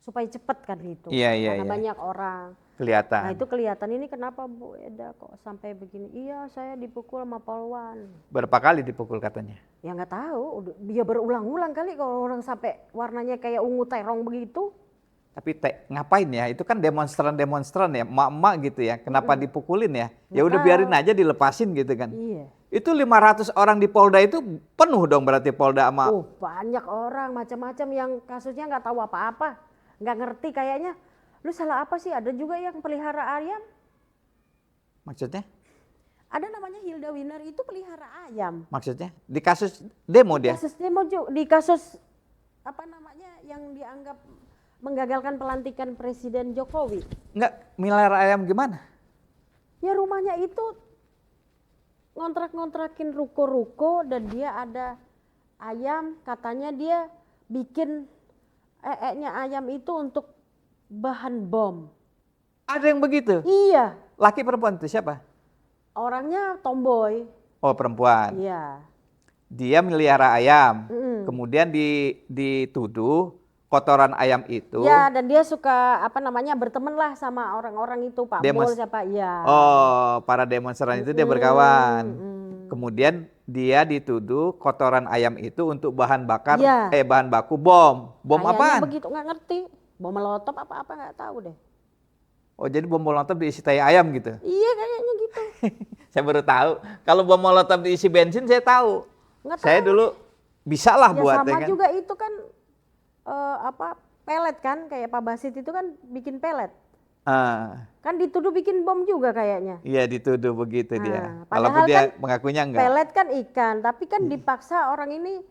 supaya cepet kan gitu. Iya. Karena banyak orang. Kelihatan. Nah itu kelihatan. Ini kenapa Bu Eda kok sampai begini? Iya, saya dipukul sama poluan. Berapa kali dipukul katanya? Ya nggak tahu, dia berulang-ulang kali kalau orang sampai warnanya kayak ungu terong begitu. Tapi ngapain ya? Itu kan demonstran ya, emak-emak gitu ya. Kenapa dipukulin ya? Ya udah biarin aja, dilepasin gitu kan. Iya. Itu 500 orang di Polda itu penuh dong berarti Polda sama. Banyak orang macam-macam yang kasusnya nggak tahu apa-apa, nggak ngerti kayaknya. Lu salah apa sih? Ada juga yang pelihara ayam. Maksudnya? Ada namanya Hilda Winner, itu pelihara ayam. Maksudnya? Di kasus demo dia? Kasus demo juga, di kasus apa namanya yang dianggap menggagalkan pelantikan Presiden Jokowi. Enggak, melihara ayam gimana? Ya rumahnya itu ngontrak-ngontrakin ruko-ruko dan dia ada ayam, katanya dia bikin ayam itu untuk bahan bom. Ada yang begitu? Iya. Laki perempuan itu siapa? Orangnya tomboy. Oh, perempuan. Iya. Dia melihara ayam. Kemudian dituduh kotoran ayam itu. Ya, dan dia suka apa namanya berteman lah sama orang-orang itu, Pak Bol siapa? Iya. Oh, para demonstran itu dia berkawan. Kemudian dia dituduh kotoran ayam itu untuk bahan bakar, bahan baku bom. Bom apaan? Begitu, nggak ngerti. Bom molotov apa-apa nggak tahu deh. Oh, jadi bom molotov diisi tai ayam gitu? Iya, kayaknya gitu. Saya baru tahu. Kalau bom molotov diisi bensin saya tahu. Nggak saya tahu. Dulu bisa lah ya, buat. Sama kan? Juga itu kan pelet kan, kayak Pak Basit itu kan bikin pelet. Kan dituduh bikin bom juga kayaknya. Iya, dituduh begitu dia. Walaupun dia kan mengakunya enggak. Pelet kan ikan, tapi kan dipaksa orang ini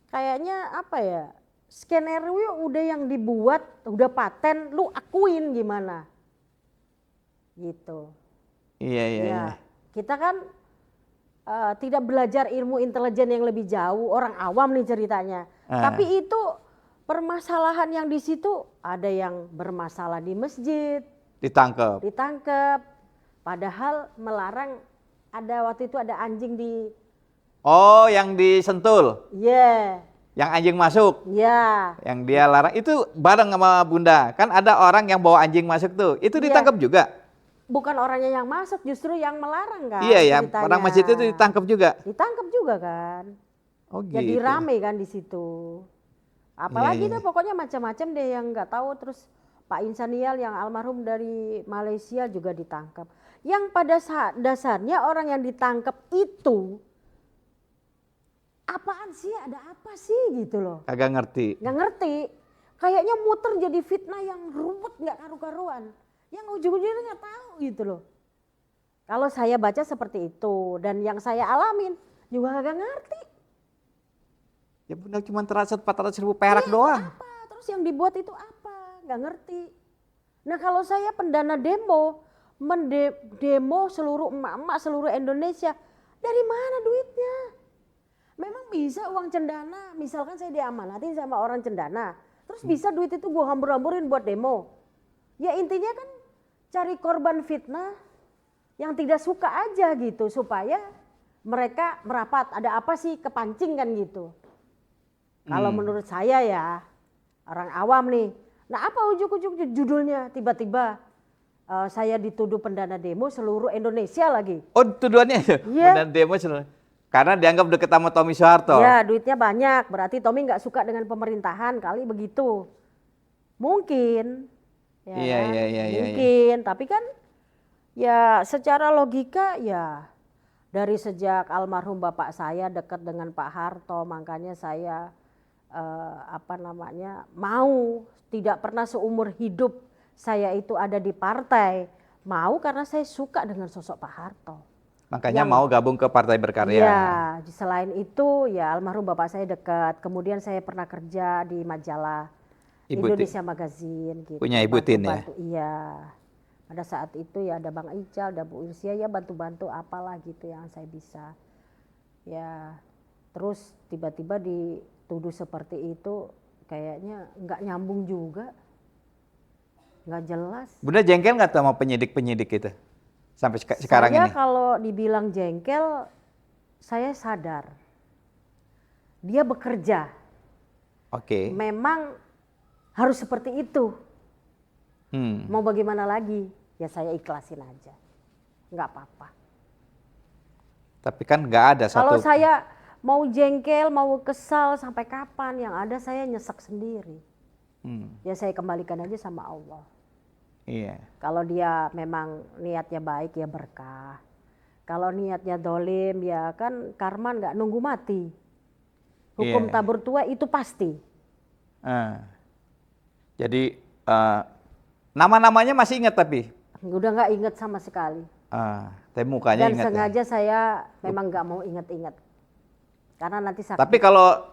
kayaknya apa ya? Skenario udah yang dibuat, udah paten, lu akuin gimana? Gitu. Iya. Kita kan tidak belajar ilmu intelijen yang lebih jauh, orang awam nih ceritanya. Tapi itu permasalahan yang di situ, ada yang bermasalah di masjid. Ditangkap. Padahal melarang, ada waktu itu ada anjing di. Oh, yang di Sentul? Iya. Yang anjing masuk? Iya. Yang dia larang, itu bareng sama Bunda. Kan ada orang yang bawa anjing masuk tuh, itu ditangkap juga? Bukan orangnya yang masuk, justru yang melarang kan. Iya ya, orang masjid itu ditangkap juga? Ditangkap juga kan. Oh gitu. Jadi rame kan di situ. Apalagi deh pokoknya macam-macam deh yang nggak tahu. Terus Pak Insanial yang almarhum dari Malaysia juga ditangkap. Yang pada dasarnya orang yang ditangkap itu apaan sih, ada apa sih gitu loh. Agak ngerti. Nggak ngerti. Kayaknya muter jadi fitnah yang ruwet nggak karu-karuan. Yang ujung-ujungnya nggak tahu gitu loh. Kalau saya baca seperti itu dan yang saya alamin juga agak ngerti. Ya Bunda cuma transfer 400.000 perak doang. Apa? Terus yang dibuat itu apa? Nggak ngerti. Nah kalau saya pendana demo, demo seluruh emak-emak seluruh Indonesia, dari mana duitnya? Memang bisa uang cendana, misalkan saya diamanatin sama orang cendana, terus bisa duit itu gue hambur-hamburin buat demo. Ya intinya kan cari korban fitnah yang tidak suka aja gitu, supaya mereka merapat, ada apa sih, kepancing kan gitu. Kalau menurut saya ya, orang awam nih. Nah apa ujuk-ujuk judulnya tiba-tiba saya dituduh pendana demo seluruh Indonesia lagi. Oh tuduhannya Iya. pendana demo karena dianggap deket sama Tommy Soeharto. Ya duitnya banyak, berarti Tommy nggak suka dengan pemerintahan kali begitu. Mungkin. Ya Iya, kan? iya, iya, iya. Mungkin, tapi kan ya secara logika ya dari sejak almarhum bapak saya dekat dengan Pak Harto, makanya saya mau, tidak pernah seumur hidup saya itu ada di partai, mau karena saya suka dengan sosok Pak Harto. Makanya mau gabung ke Partai Berkarya. Ya, selain itu ya almarhum bapak saya dekat, kemudian saya pernah kerja di majalah Indonesia Magazine gitu. Punya Ibu Tin ya? Iya. Pada saat itu ya ada Bang Ical, ada Bu Ilsia, ya bantu-bantu apalah gitu yang saya bisa. Ya, terus tiba-tiba dituduh seperti itu, kayaknya nggak nyambung juga, nggak jelas. Bunda jengkel nggak sama penyidik-penyidik itu sampai sekarang ini? Saya kalau dibilang jengkel, saya sadar dia bekerja. Oke. Memang harus seperti itu. Mau bagaimana lagi? Ya saya ikhlasin aja, nggak apa-apa. Tapi kan nggak ada satu. Kalau saya mau jengkel, mau kesal sampai kapan? Yang ada saya nyesek sendiri. Ya saya kembalikan aja sama Allah. Iya. Kalau dia memang niatnya baik ya berkah. Kalau niatnya dolim ya kan karma nggak nunggu mati. Hukum tabur tua itu pasti. Jadi nama-namanya masih ingat tapi? Udah nggak inget sama sekali. Tapi mukanya Dan ingat. sengaja saya memang nggak mau inget-inget. Karena nanti sakit. Tapi kalau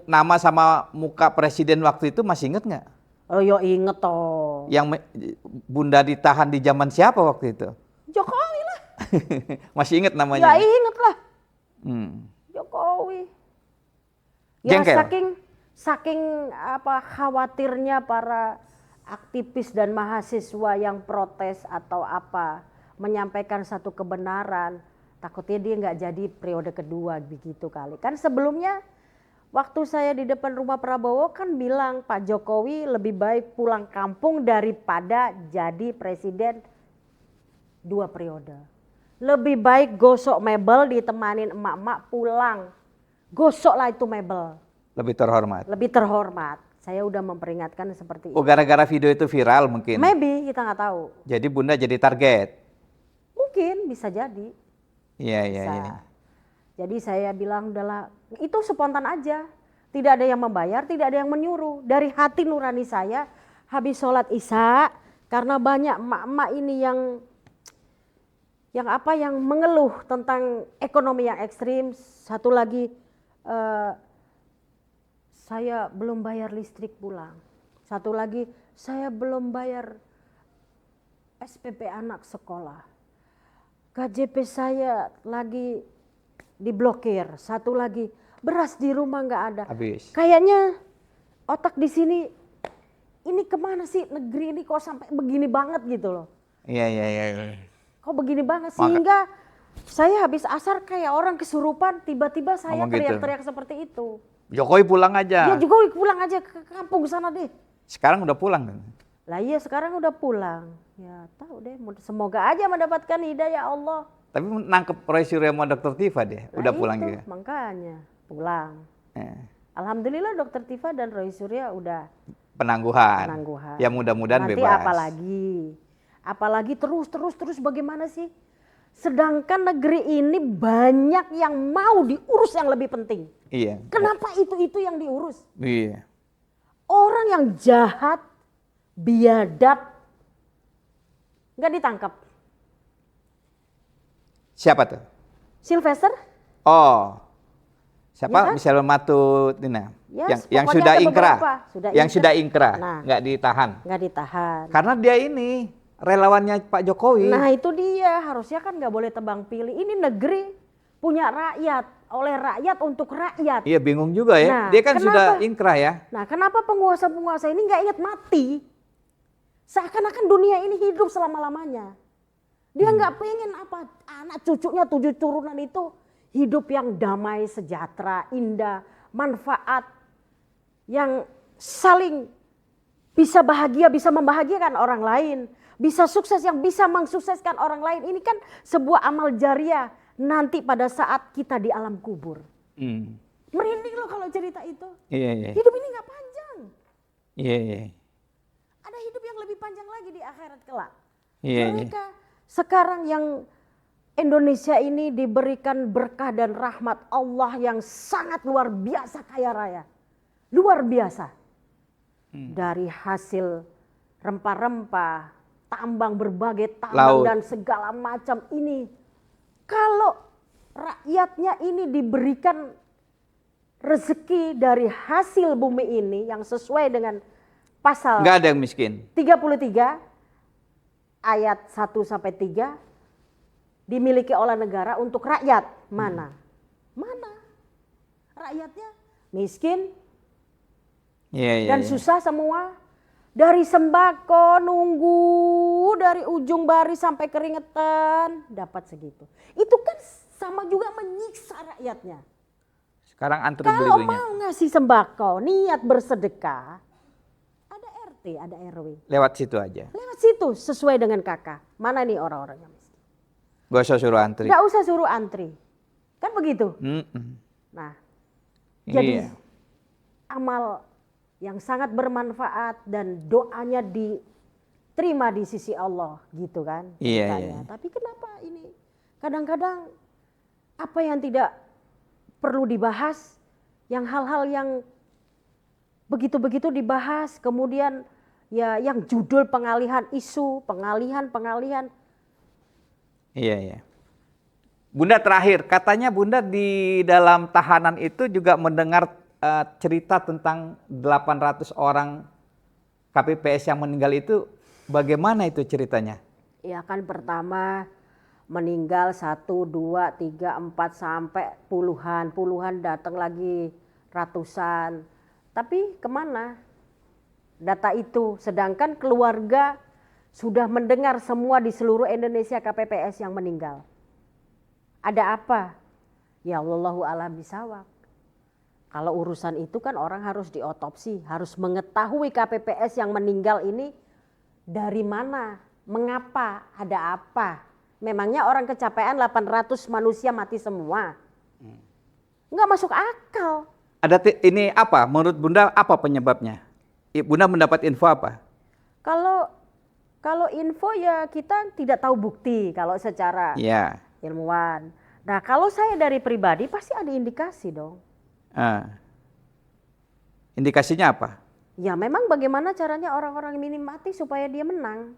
nama sama muka presiden waktu itu masih inget nggak? Oh yo inget toh. Yang Bunda ditahan di zaman siapa waktu itu? Jokowi lah. Masih inget namanya? Ya inget lah. Jokowi. Ya Jengkel? saking khawatirnya para aktivis dan mahasiswa yang protes atau apa, menyampaikan satu kebenaran, takutnya dia nggak jadi periode kedua begitu kali. Kan sebelumnya waktu saya di depan rumah Prabowo kan bilang Pak Jokowi lebih baik pulang kampung daripada jadi presiden 2 periode. Lebih baik gosok mebel ditemanin emak-emak pulang. Gosoklah itu mebel. Lebih terhormat. Lebih terhormat. Saya udah memperingatkan seperti itu. Oh gara-gara video itu viral mungkin? Maybe, kita nggak tahu. Jadi Bunda jadi target? Mungkin, bisa jadi. Iya. Jadi saya bilang udahlah, itu spontan aja. Tidak ada yang membayar, tidak ada yang menyuruh. Dari hati nurani saya, habis sholat isya, karena banyak emak-emak ini yang mengeluh tentang ekonomi yang ekstrim. Satu lagi, saya belum bayar listrik pulang. Satu lagi, saya belum bayar SPP anak sekolah. KJP saya lagi diblokir. Satu lagi, beras di rumah nggak ada. Habis. Kayaknya otak di sini, ini kemana sih negeri ini kok sampai begini banget gitu loh. Iya. Kok begini banget sehingga saya habis asar kayak orang kesurupan, tiba-tiba saya teriak-teriak seperti itu. Jokowi pulang aja. Ya Jokowi pulang aja ke kampung sana deh. Sekarang udah pulang kan? Lah iya sekarang udah pulang. Ya tahu deh, semoga aja mendapatkan hidayah Allah. Tapi nangkep Roy Suryo sama Dr. Tifa deh, udah pulang juga. Makanya pulang. Alhamdulillah Dr. Tifa dan Roy Suryo udah penangguhan. Ya mudah-mudahan bebas. Nanti apalagi terus bagaimana sih? Sedangkan negeri ini banyak yang mau diurus yang lebih penting. Iya. Kenapa itu yang diurus? Iya. Orang yang jahat, biadab, nggak ditangkap. Siapa tuh? Sylvester? Oh, Siapa? Ya kan? Michelle Matutina. Ya, yang pokoknya sudah ada ingkrah. beberapa. Yang sudah ingkrah, Nah. nggak ditahan. Nggak ditahan. Karena dia ini relawannya Pak Jokowi. Nah itu dia, harusnya kan nggak boleh tebang pilih. Ini negeri punya rakyat, oleh rakyat untuk rakyat. Iya bingung juga ya. Nah, Dia kan kenapa? sudah ingkrah ya. Nah kenapa penguasa-penguasa ini nggak ingat mati? Seakan-akan dunia ini hidup selama-lamanya. Dia nggak pengen apa anak cucunya 7 turunan itu hidup yang damai, sejahtera, indah, manfaat, yang saling bisa bahagia, bisa membahagiakan orang lain, bisa sukses, yang bisa mensukseskan orang lain. Ini kan sebuah amal jariah nanti pada saat kita di alam kubur. Merinding loh kalau cerita itu. Iya. Hidup ini nggak panjang. Iya. Ada hidup yang lebih panjang lagi di akhirat kelak. Iya. Mereka sekarang yang Indonesia ini diberikan berkah dan rahmat Allah yang sangat luar biasa kaya raya. Luar biasa. Dari hasil rempah-rempah, tambang berbagai tambang Laut. dan segala macam ini. Kalau rakyatnya ini diberikan rezeki dari hasil bumi ini yang sesuai dengan pasal Nggak ada yang miskin. 33 ayat 1 sampai 3 dimiliki oleh negara untuk rakyat. Mana? Rakyatnya miskin Iya. dan susah semua. Dari sembako nunggu dari ujung baris sampai keringetan dapat segitu. Itu kan sama juga menyiksa rakyatnya. Sekarang antri Kalau beli-belinya. mau ngasih sembako, niat bersedekah, ada RT, ada RW. Lewat situ aja. Lewat situ sesuai dengan kakak. Mana nih orang-orang yang miskin? Gak usah suruh antri. Nggak usah suruh antri. Kan begitu. Nah, jadi Iya. amal yang sangat bermanfaat dan doanya diterima di sisi Allah gitu kan. Iya. ceritanya. Tapi kenapa ini kadang-kadang apa yang tidak perlu dibahas, yang hal-hal yang begitu-begitu dibahas, kemudian ya yang judul pengalihan isu, pengalihan. Iya. Bunda terakhir, katanya Bunda di dalam tahanan itu juga mendengar cerita tentang 800 orang KPPS yang meninggal itu. Bagaimana itu ceritanya? Ya kan pertama meninggal 1, 2, 3, 4 sampai puluhan datang lagi ratusan. Tapi kemana data itu? Sedangkan keluarga sudah mendengar semua di seluruh Indonesia KPPS yang meninggal. Ada apa? Ya Allahu a'lam bishawab. Kalau urusan itu kan orang harus diotopsi, harus mengetahui KPPS yang meninggal ini dari mana, mengapa, ada apa. Memangnya orang kecapean 800 manusia mati semua? Nggak masuk akal. Ada ini apa? Menurut Bunda apa penyebabnya? Bunda mendapat info apa? Kalau info ya kita tidak tahu bukti kalau secara ilmuwan. Nah kalau saya dari pribadi pasti ada indikasi dong. Indikasinya apa? Ya memang bagaimana caranya orang-orang ini mati supaya dia menang.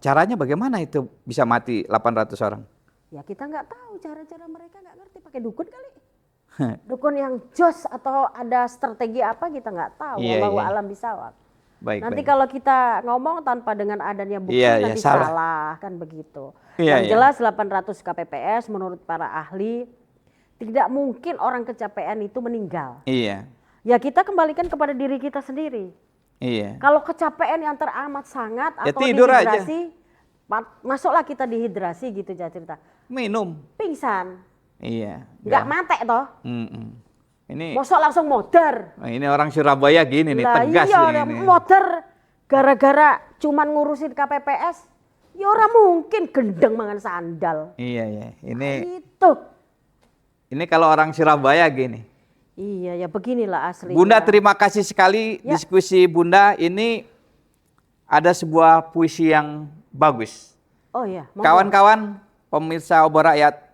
Caranya bagaimana itu bisa mati 800 orang? Ya kita nggak tahu cara-cara mereka, nggak ngerti, pakai dukun kali. Dukun yang jos atau ada strategi apa kita nggak tahu. Wallahu a'lam bishawab. Nanti kalau kita ngomong tanpa dengan adanya bukti nanti salah kan begitu. Yang jelas 800 KPPS menurut para ahli tidak mungkin orang kecapean itu meninggal. Iya. Ya kita kembalikan kepada diri kita sendiri. Iya. Kalau kecapean yang teramat sangat ya atau tidur dehidrasi, aja. Masuklah kita dehidrasi gitu cerita. Minum. Pingsan. Iya. Nggak mate toh. Ini. Mosok langsung modar. Ini orang Surabaya gini nih, tegas iya, ini. Modar gara-gara cuman ngurusin KPPS. Ya orang mungkin gendeng mangan sandal. Iya. Ini. Itu. Ini kalau orang Surabaya gini. Iya ya beginilah aslinya. Bunda terima kasih sekali diskusi Bunda ini ada sebuah puisi yang bagus. Oh iya. Kawan-kawan pemirsa Obor Rakyat,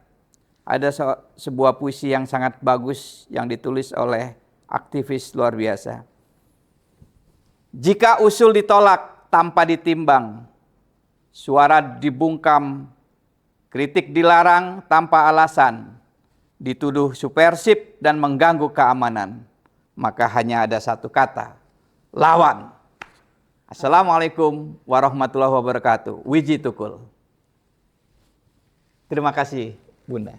ada sebuah puisi yang sangat bagus yang ditulis oleh aktivis luar biasa. Jika usul ditolak tanpa ditimbang, suara dibungkam, kritik dilarang tanpa alasan, dituduh subversif dan mengganggu keamanan, maka hanya ada satu kata, lawan. Assalamualaikum warahmatullahi wabarakatuh. Wiji Tukul. Terima kasih, Bunda.